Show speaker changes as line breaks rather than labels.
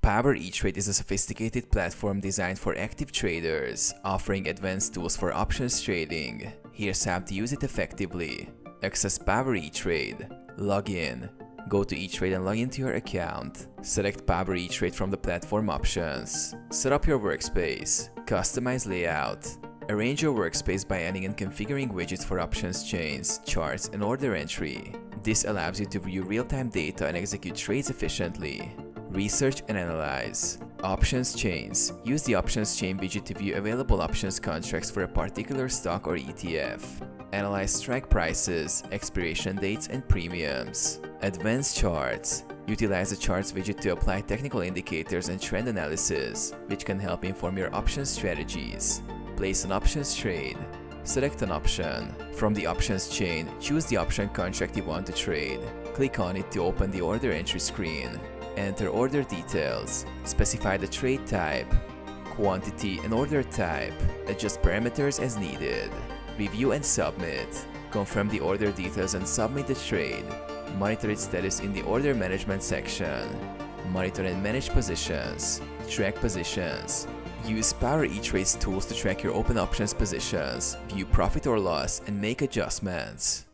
Power Etrade is a sophisticated platform designed for active traders, offering advanced tools for options trading. Here's how to use it effectively. Access Power Etrade. Log in. Go to Etrade and log into your account. Select Power Etrade from the platform options. Set up your workspace. Customize layout. Arrange your workspace by adding and configuring widgets for options chains, charts, and order entry. This allows you to view real-time data and execute trades efficiently. Research and analyze. Options chains. Use the options chain widget to view available options contracts for a particular stock or ETF. Analyze strike prices, expiration dates, and premiums. Advanced charts. Utilize the charts widget to apply technical indicators and trend analysis, which can help inform your options strategies. Place an options trade. Select an option. From the options chain, choose the option contract you want to trade. Click on it to open the order entry screen. Enter order details. Specify the trade type, quantity, and order type. Adjust parameters as needed. Review and submit. Confirm the order details and submit the trade. Monitor its status in the order management section. Monitor and manage positions. Track positions. Use Power Etrade's tools to track your open options positions, view profit or loss, and make adjustments.